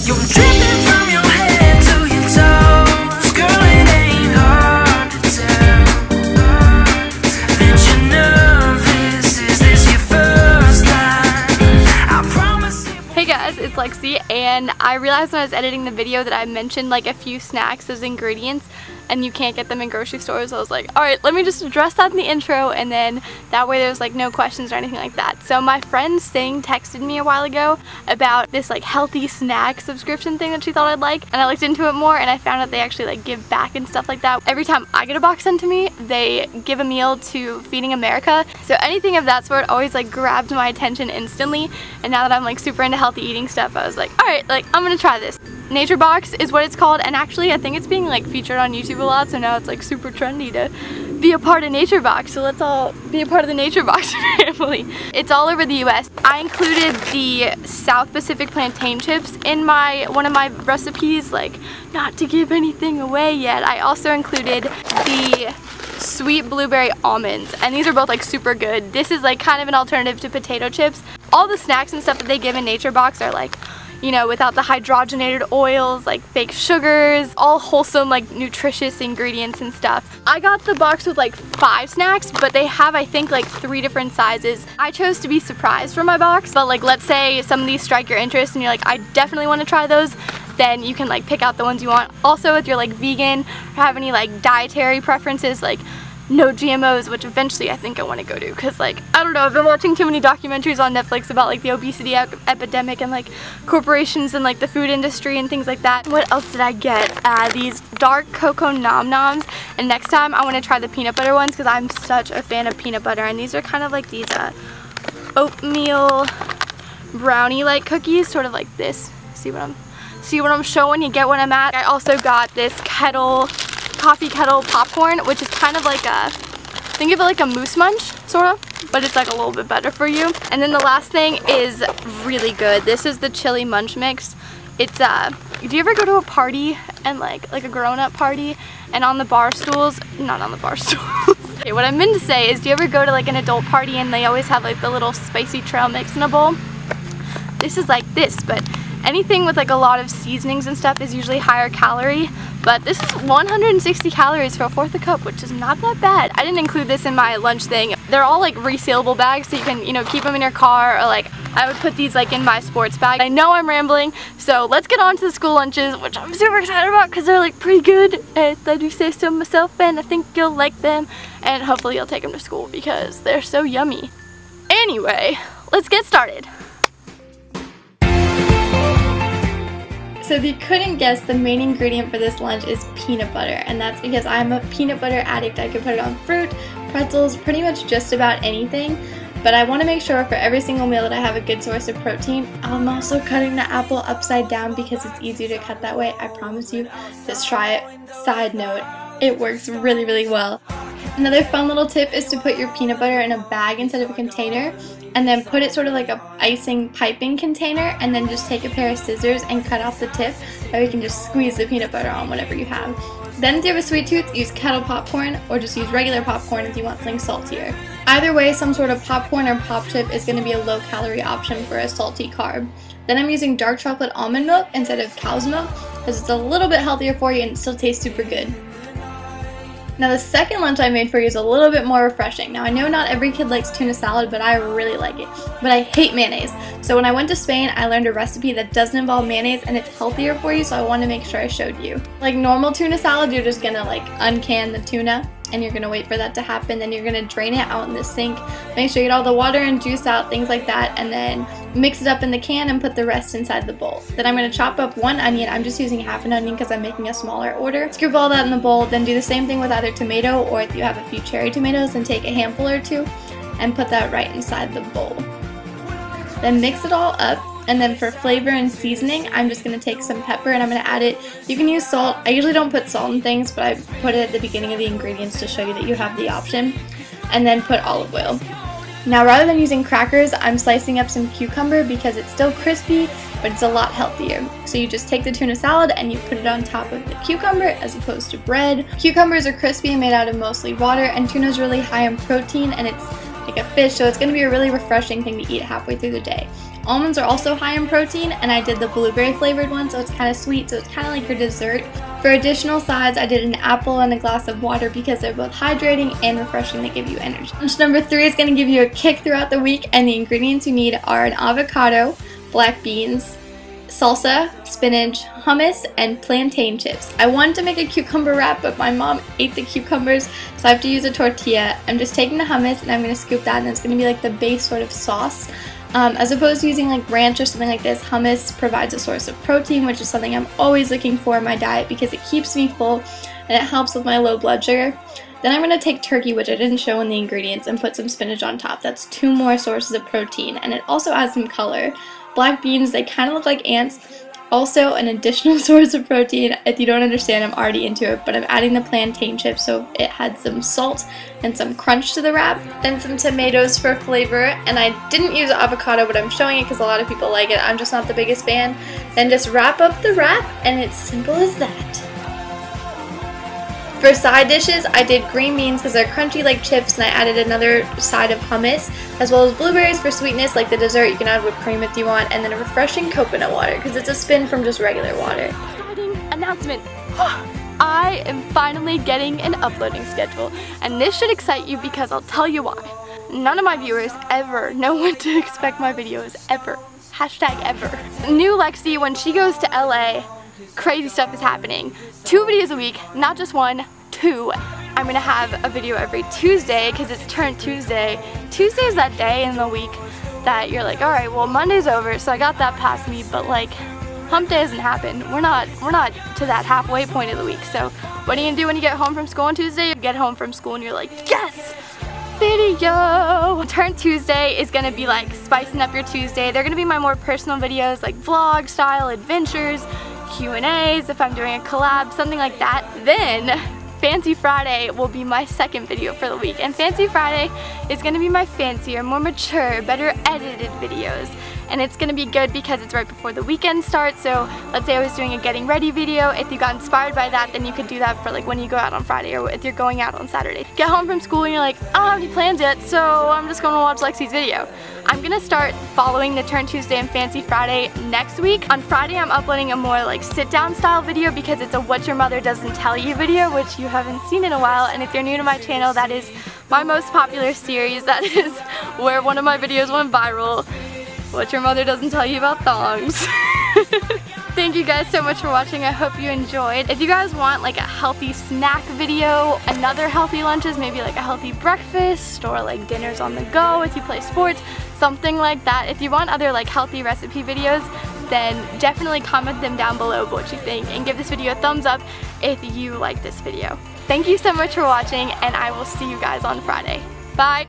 You're dripping from your head to your toes. Girl, it ain't hard to tell that you're nervous. Is this your first time? I promise you. Hey guys, it's Lexi, and I realized when I was editing the video that I mentioned like a few snacks as ingredients and you can't get them in grocery stores. So I was like, alright, let me just address that in the intro, and then that way there's like no questions or anything like that. So my friend Sing texted me a while ago about this like healthy snack subscription thing that she thought I'd like, and I looked into it more and I found out they actually like give back and stuff like that. Every time I get a box sent to me, they give a meal to Feeding America. So anything of that sort always like grabs my attention instantly, and now that I'm like super into healthy eating stuff, I was like, alright, like I'm gonna try this. Nature Box is what it's called, and actually I think it's being like featured on YouTube a lot, so now it's like super trendy to be a part of Nature Box, so let's all be a part of the Nature Box family. It's all over the US. I included the South Pacific plantain chips in one of my recipes, like not to give anything away yet. I also included the sweet blueberry almonds, and these are both like super good. This is like kind of an alternative to potato chips. All the snacks and stuff that they give in Nature Box are like, you know, without the hydrogenated oils, like fake sugars, all wholesome, like nutritious ingredients and stuff. I got the box with like 5 snacks, but they have, I think, like 3 different sizes. I chose to be surprised for my box, but like let's say some of these strike your interest and you're like, I definitely want to try those, then you can like pick out the ones you want. Also, if you're like vegan or have any like dietary preferences, like no GMOs, which eventually I think I want to go to, because like, I don't know, I've been watching too many documentaries on Netflix about like the obesity epidemic and like corporations and like the food industry and things like that. What else did I get? These dark cocoa nom noms, and next time I want to try the peanut butter ones because I'm such a fan of peanut butter, and these are kind of like these oatmeal brownie like cookies, sort of like this. See what I'm showing? You get what I'm at? I also got this coffee kettle popcorn, which is kind of like think of it like a Moose Munch, sort of, but it's like a little bit better for you. And then the last thing is really good. This is the chili munch mix. It's do you ever go to a party and like a grown-up party, and on the bar stools, not on the bar stools. Okay, what I meant to say is, do you ever go to like an adult party and they always have like the little spicy trail mix in a bowl? This is like this, but anything with like a lot of seasonings and stuff is usually higher calorie, but this is 160 calories for a fourth a cup, which is not that bad. I didn't include this in my lunch thing. They're all like resealable bags, so you can, you know, keep them in your car, or like I would put these like in my sports bag. I know I'm rambling, so let's get on to the school lunches, which I'm super excited about because they're like pretty good, if I do say so myself, and I think you'll like them, and hopefully you'll take them to school because they're so yummy. Anyway, let's get started. So if you couldn't guess, the main ingredient for this lunch is peanut butter, and that's because I'm a peanut butter addict. I could put it on fruit, pretzels, pretty much just about anything, but I want to make sure for every single meal that I have a good source of protein. I'm also cutting the apple upside down because it's easier to cut that way. I promise you, just try it. Side note, it works really, really well. Another fun little tip is to put your peanut butter in a bag instead of a container, and then put it sort of like a icing piping container, and then just take a pair of scissors and cut off the tip, so you can just squeeze the peanut butter on whatever you have. Then if you have a sweet tooth, use kettle popcorn, or just use regular popcorn if you want something saltier. Either way, some sort of popcorn or pop chip is going to be a low calorie option for a salty carb. Then I'm using dark chocolate almond milk instead of cow's milk because it's a little bit healthier for you and it still tastes super good. Now the second lunch I made for you is a little bit more refreshing. Now I know not every kid likes tuna salad, but I really like it. But I hate mayonnaise. So when I went to Spain, I learned a recipe that doesn't involve mayonnaise and it's healthier for you, so I wanted to make sure I showed you. Like normal tuna salad, you're just gonna like uncan the tuna and you're gonna wait for that to happen. Then you're gonna drain it out in the sink. Make sure you get all the water and juice out, things like that, and then mix it up in the can and put the rest inside the bowl. Then I'm going to chop up 1 onion. I'm just using half an onion because I'm making a smaller order. Scoop all that in the bowl, then do the same thing with either tomato, or if you have a few cherry tomatoes, then take a handful or 2 and put that right inside the bowl. Then mix it all up, and then for flavor and seasoning, I'm just going to take some pepper and I'm going to add it. You can use salt. I usually don't put salt in things, but I put it at the beginning of the ingredients to show you that you have the option. And then put olive oil. Now rather than using crackers, I'm slicing up some cucumber because it's still crispy, but it's a lot healthier. So you just take the tuna salad and you put it on top of the cucumber as opposed to bread. Cucumbers are crispy and made out of mostly water, and tuna is really high in protein and it's like a fish, so it's going to be a really refreshing thing to eat halfway through the day. Almonds are also high in protein, and I did the blueberry flavored one, so it's kind of sweet, so it's kind of like your dessert. For additional sides, I did an apple and a glass of water because they're both hydrating and refreshing. They give you energy. Lunch number 3 is going to give you a kick throughout the week, and the ingredients you need are an avocado, black beans, salsa, spinach, hummus, and plantain chips. I wanted to make a cucumber wrap, but my mom ate the cucumbers, so I have to use a tortilla. I'm just taking the hummus and I'm going to scoop that, and it's going to be like the base sort of sauce. As opposed to using like ranch or something like this, hummus provides a source of protein, which is something I'm always looking for in my diet because it keeps me full and it helps with my low blood sugar. Then I'm going to take turkey, which I didn't show in the ingredients, and put some spinach on top. That's 2 more sources of protein, and it also adds some color. Black beans, they kind of look like ants. Also an additional source of protein. If you don't understand, I'm already into it, but I'm adding the plantain chips so it had some salt and some crunch to the wrap. Then some tomatoes for flavor, and I didn't use avocado, but I'm showing it because a lot of people like it. I'm just not the biggest fan. Then just wrap up the wrap, and it's simple as that. For side dishes, I did green beans because they're crunchy like chips, and I added another side of hummus, as well as blueberries for sweetness like the dessert. You can add whipped cream if you want, and then a refreshing coconut water because it's a spin from just regular water. Exciting announcement! I am finally getting an uploading schedule, and this should excite you because I'll tell you why. None of my viewers ever know when to expect my videos, ever. Hashtag ever. New Lexi, when she goes to LA, crazy stuff is happening. 2 videos a week, not just 1, 2. I'm gonna have a video every Tuesday because it's Turn Tuesday. Tuesday's that day in the week that you're like, alright, well Monday's over, so I got that past me, but like hump day hasn't happened. We're not to that halfway point of the week. So what are you gonna do when you get home from school on Tuesday? You get home from school and you're like, yes! Video! Turn Tuesday is gonna be like spicing up your Tuesday. They're gonna be my more personal videos, like vlog style adventures, Q&As, if I'm doing a collab, something like that. Then Fancy Friday will be my second video for the week, and Fancy Friday is going to be my fancier, more mature, better edited videos. And it's going to be good because it's right before the weekend starts. So let's say I was doing a getting ready video. If you got inspired by that, then you could do that for like when you go out on Friday or if you're going out on Saturday. Get home from school and you're like, I don't have any plans yet, so I'm just going to watch Lexi's video. I'm going to start following the Turn Tuesday and Fancy Friday next week. On Friday, I'm uploading a more like sit-down style video because it's a What Your Mother Doesn't Tell You video, which you haven't seen in a while. And if you're new to my channel, that is my most popular series. That is where one of my videos went viral. What your mother doesn't tell you about thongs. Thank you guys so much for watching. I hope you enjoyed. If you guys want like a healthy snack video, another healthy lunches, maybe like a healthy breakfast or like dinners on the go if you play sports, something like that. If you want other like healthy recipe videos, then definitely comment them down below what you think and give this video a thumbs up if you like this video. Thank you so much for watching, and I will see you guys on Friday. Bye!